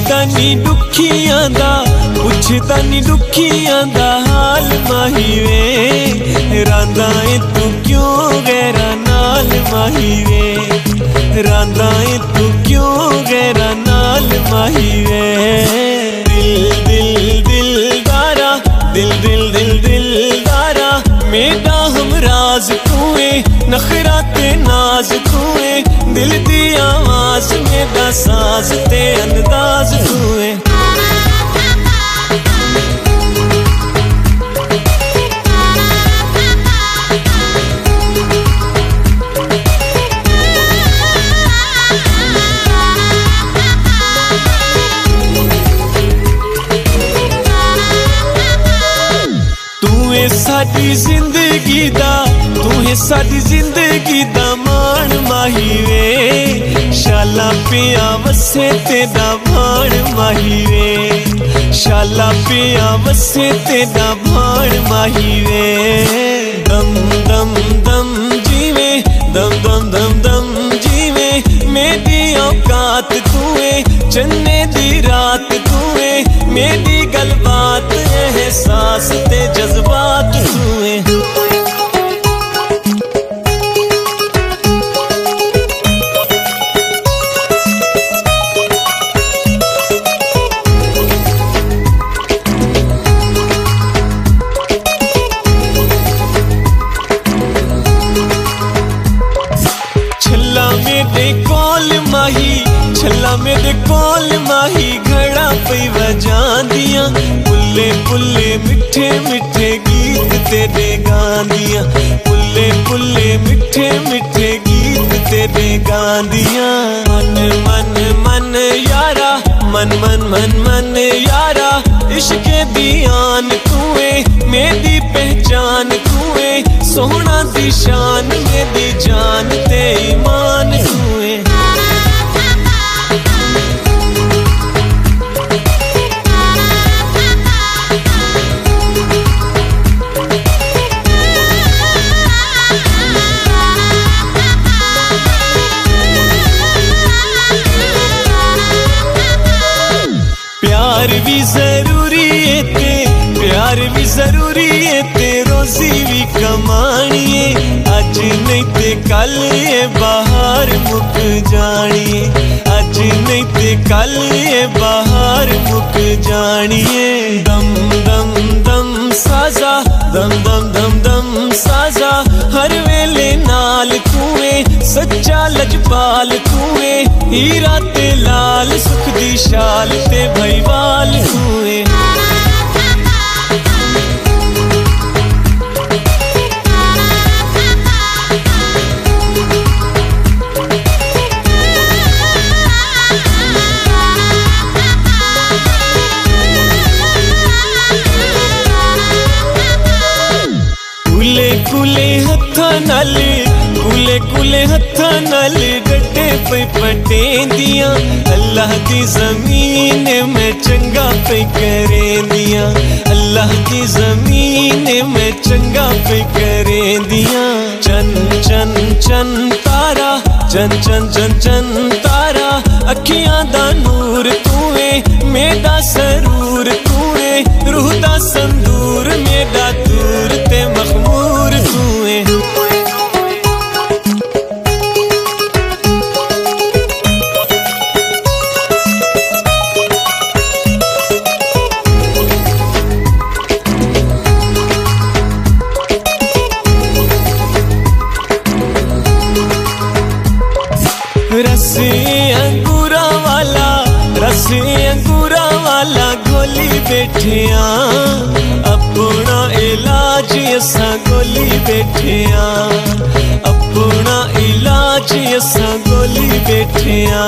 पुछदा नी दुखियां दा, पुछदा नी दुखियां दा हाल माही वे। रांदा ए तू क्यों गैरा नाल माही वे, रांदा ए तू क्यों गैरा नाल माही वे। दिल दिल दिलदारा, दिल दिल दिल दिलदारा, मेरा हमराज तूए, नखरा ते नाज तूए, दिल दी आवाज मेरा साज ते अंदाज तूए। साडी जिंदगी दा, तू है साडी जिंदगी दा मान माही वे। शाला पिया वसे तेरा भाण माही वे, शाला पिया वसे तेरा भाण माही वे। दम दम दम जीवे, दम दम दम दम जीवे, मेरी औकात तूए, चन्ने दी रात तूए, मेरी गलबात एहसास ते जज्बात तूए। छल्ला मेरे कोल माही, छल्ला मेरे कोल माही, घड़ा पई वजांदियां, पुल्ले पुल्ले मिठे मिठे गीत तेरे गांदियां, पुल्ले पुल्ले मिठे मिठे गीत तेरे गांदियां। मन मन मन यारा, मन मन मन मन यारा, इश्क दी आन तूए, मेरी पहचान तूए, सोहना दी शान मेरी जान ते ईमान तूए। प्यार भी जरूरी है ते, प्यार भी जरूरी है ते, रोजी भी कमानी है। अज नहीं ते कल ये बाहर मुक जानी है, अज नहीं ते कल ये बाहर मुक जानी है। दम दम दम साजा, दम दम दम दम साजा, हर वेले नाल तूए, सच्चा लजपाल तूए, हीरा ते लाल, सुख दी शाल ते भईवाल तूए। कुले कुले हत्था नाल, कुले कुले हत्था नाल, डटे पे पटेंदियां, अल्लाह दी जमीन में चंगा पे करेंदियां, अल्लाह दी जमीन में चंगा पे करेंदियां। चन चन चन तारा, चन चन चन चन तारा, अखियां दा नूर तूए, मेरा सरूर तूए, रूह दा संदूर मेरा दूर ते मखमूर तूए। रसे अंगूरा वाला, रसे अंगूरा वाला, गोली बैठिया, अपना इलाज असा गोली बैठिया, अपना इलाज असा गोली बैठिया।